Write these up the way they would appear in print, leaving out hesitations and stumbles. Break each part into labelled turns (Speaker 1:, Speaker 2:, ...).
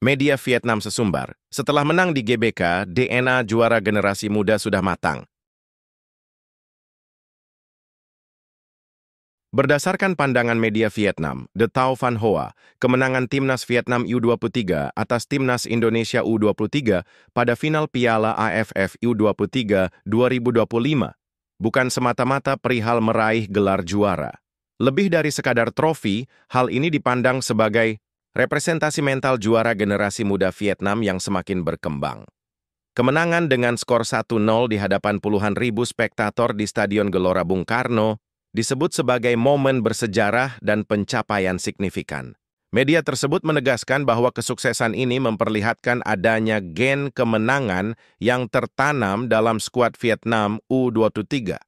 Speaker 1: Media Vietnam sesumbar, setelah menang di GBK, DNA juara generasi muda sudah matang. Berdasarkan pandangan media Vietnam, The Tao Van Hoa, kemenangan Timnas Vietnam U23 atas Timnas Indonesia U23 pada final Piala AFF U23 2025 bukan semata-mata perihal meraih gelar juara. Lebih dari sekadar trofi, hal ini dipandang sebagai representasi mental juara generasi muda Vietnam yang semakin berkembang. Kemenangan dengan skor 1-0 di hadapan puluhan ribu spektator di Stadion Gelora Bung Karno disebut sebagai momen bersejarah dan pencapaian signifikan. Media tersebut menegaskan bahwa kesuksesan ini memperlihatkan adanya gen kemenangan yang tertanam dalam skuad Vietnam U23.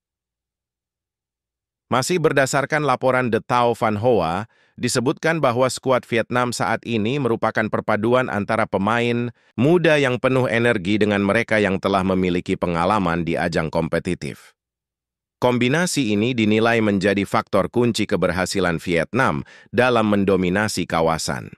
Speaker 1: Masih berdasarkan laporan The Tao Van Hoa, disebutkan bahwa skuad Vietnam saat ini merupakan perpaduan antara pemain muda yang penuh energi dengan mereka yang telah memiliki pengalaman di ajang kompetitif. Kombinasi ini dinilai menjadi faktor kunci keberhasilan Vietnam dalam mendominasi kawasan.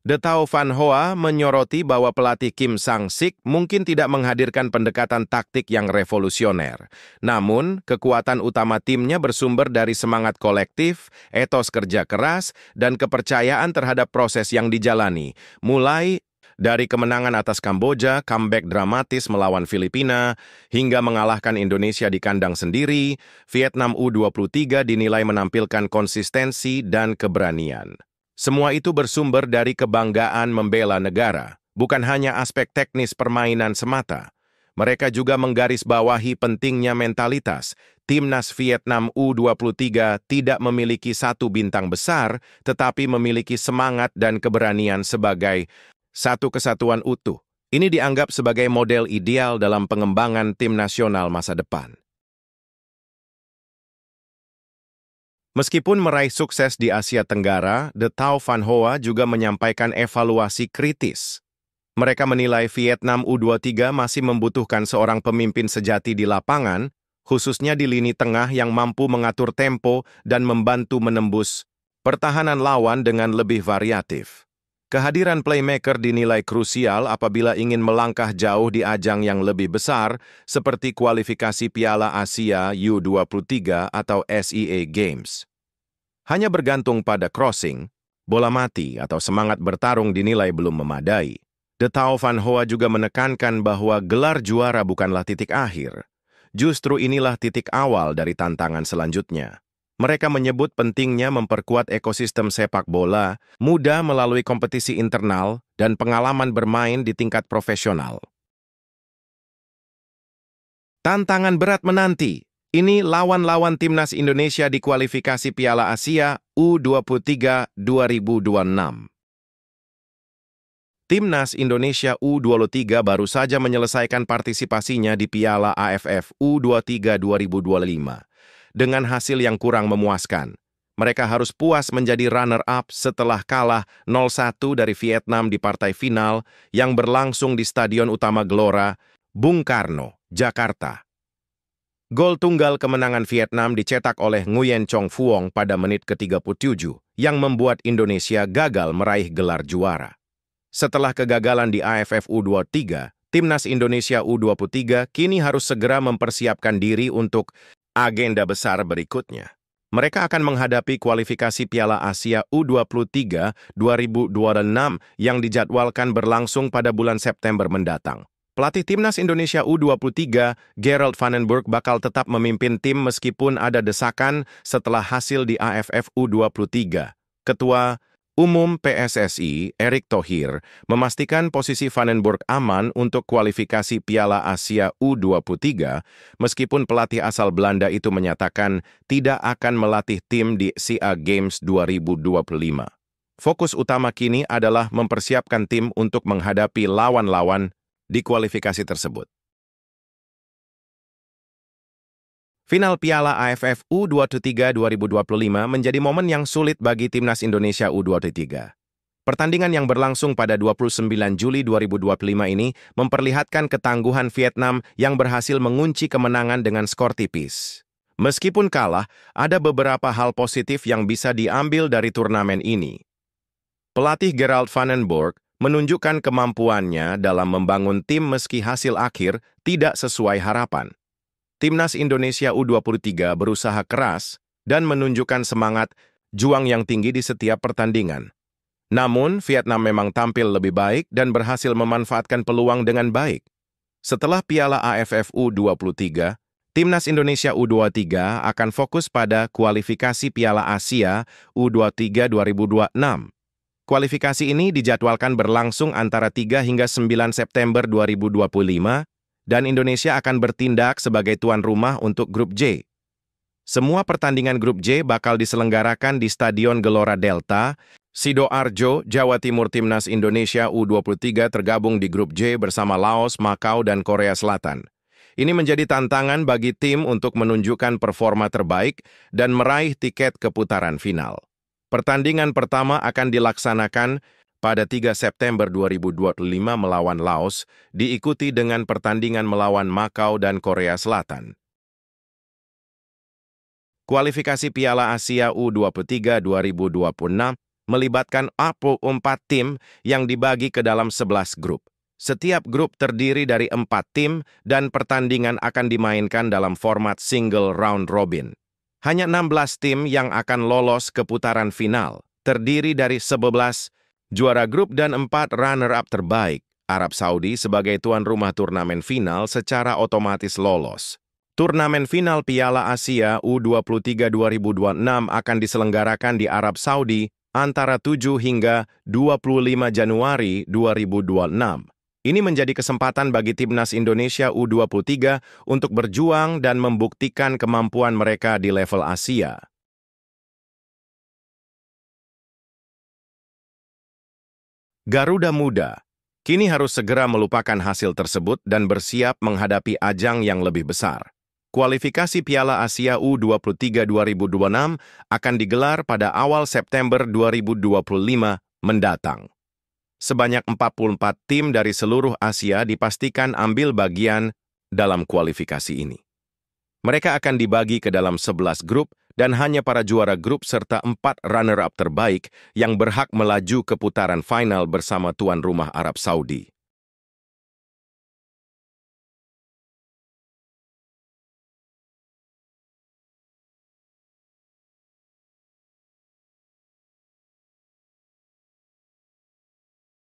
Speaker 1: The Tao Van Hoa menyoroti bahwa pelatih Kim Sang-sik mungkin tidak menghadirkan pendekatan taktik yang revolusioner. Namun, kekuatan utama timnya bersumber dari semangat kolektif, etos kerja keras, dan kepercayaan terhadap proses yang dijalani, mulai dari kemenangan atas Kamboja, comeback dramatis melawan Filipina, hingga mengalahkan Indonesia di kandang sendiri, Vietnam U23 dinilai menampilkan konsistensi dan keberanian. Semua itu bersumber dari kebanggaan membela negara, bukan hanya aspek teknis permainan semata. Mereka juga menggarisbawahi pentingnya mentalitas. Timnas Vietnam U23 tidak memiliki satu bintang besar, tetapi memiliki semangat dan keberanian sebagai satu kesatuan utuh. Ini dianggap sebagai model ideal dalam pengembangan tim nasional masa depan. Meskipun meraih sukses di Asia Tenggara, The Tao Van Hoa juga menyampaikan evaluasi kritis. Mereka menilai Vietnam U23 masih membutuhkan seorang pemimpin sejati di lapangan, khususnya di lini tengah yang mampu mengatur tempo dan membantu menembus pertahanan lawan dengan lebih variatif. Kehadiran playmaker dinilai krusial apabila ingin melangkah jauh di ajang yang lebih besar seperti kualifikasi Piala Asia U23 atau SEA Games. Hanya bergantung pada crossing, bola mati atau semangat bertarung dinilai belum memadai. The Tao Van Hoa juga menekankan bahwa gelar juara bukanlah titik akhir. Justru inilah titik awal dari tantangan selanjutnya. Mereka menyebut pentingnya memperkuat ekosistem sepak bola muda melalui kompetisi internal dan pengalaman bermain di tingkat profesional. Tantangan berat menanti. Ini lawan-lawan Timnas Indonesia di kualifikasi Piala Asia U23 2026. Timnas Indonesia U23 baru saja menyelesaikan partisipasinya di Piala AFF U23 2025. Dengan hasil yang kurang memuaskan. Mereka harus puas menjadi runner-up setelah kalah 0-1 dari Vietnam di partai final yang berlangsung di Stadion Utama Gelora Bung Karno, Jakarta. Gol tunggal kemenangan Vietnam dicetak oleh Nguyen Chong Phuong pada menit ke-37 yang membuat Indonesia gagal meraih gelar juara. Setelah kegagalan di AFF U23, Timnas Indonesia U23 kini harus segera mempersiapkan diri untuk agenda besar berikutnya. Mereka akan menghadapi kualifikasi Piala Asia U23 2026 yang dijadwalkan berlangsung pada bulan September mendatang. Pelatih Timnas Indonesia U23, Gerald Vandenberg bakal tetap memimpin tim meskipun ada desakan setelah hasil di AFF U23. Ketua Umum PSSI, Erick Thohir, memastikan posisi Vandenberg aman untuk kualifikasi Piala Asia U23, meskipun pelatih asal Belanda itu menyatakan tidak akan melatih tim di SEA Games 2025. Fokus utama kini adalah mempersiapkan tim untuk menghadapi lawan-lawan di kualifikasi tersebut. Final Piala AFF U23 2025 menjadi momen yang sulit bagi Timnas Indonesia U23. Pertandingan yang berlangsung pada 29 Juli 2025 ini memperlihatkan ketangguhan Vietnam yang berhasil mengunci kemenangan dengan skor tipis. Meskipun kalah, ada beberapa hal positif yang bisa diambil dari turnamen ini. Pelatih Gerald van den Borg menunjukkan kemampuannya dalam membangun tim meski hasil akhir tidak sesuai harapan. Timnas Indonesia U23 berusaha keras dan menunjukkan semangat juang yang tinggi di setiap pertandingan. Namun, Vietnam memang tampil lebih baik dan berhasil memanfaatkan peluang dengan baik. Setelah Piala AFF U23, Timnas Indonesia U23 akan fokus pada kualifikasi Piala Asia U23 2026. Kualifikasi ini dijadwalkan berlangsung antara 3 hingga 9 September 2025 dan Indonesia akan bertindak sebagai tuan rumah untuk Grup J. Semua pertandingan Grup J bakal diselenggarakan di Stadion Gelora Delta, Sidoarjo, Jawa Timur. Timnas Indonesia U23 tergabung di Grup J bersama Laos, Makau, dan Korea Selatan. Ini menjadi tantangan bagi tim untuk menunjukkan performa terbaik dan meraih tiket ke putaran final. Pertandingan pertama akan dilaksanakan pada 3 September 2025 melawan Laos, diikuti dengan pertandingan melawan Makau dan Korea Selatan. Kualifikasi Piala Asia U23 2026 melibatkan 4 tim yang dibagi ke dalam 11 grup. Setiap grup terdiri dari 4 tim dan pertandingan akan dimainkan dalam format single round robin. Hanya 16 tim yang akan lolos ke putaran final, terdiri dari 11 juara grup dan 4 runner-up terbaik. Arab Saudi sebagai tuan rumah turnamen final secara otomatis lolos. Turnamen final Piala Asia U23 2026 akan diselenggarakan di Arab Saudi antara 7 hingga 25 Januari 2026. Ini menjadi kesempatan bagi Timnas Indonesia U23 untuk berjuang dan membuktikan kemampuan mereka di level Asia. Garuda Muda kini harus segera melupakan hasil tersebut dan bersiap menghadapi ajang yang lebih besar. Kualifikasi Piala Asia U23 2026 akan digelar pada awal September 2025 mendatang. Sebanyak 44 tim dari seluruh Asia dipastikan ambil bagian dalam kualifikasi ini. Mereka akan dibagi ke dalam 11 grup dan hanya para juara grup serta 4 runner-up terbaik yang berhak melaju ke putaran final bersama tuan rumah Arab Saudi.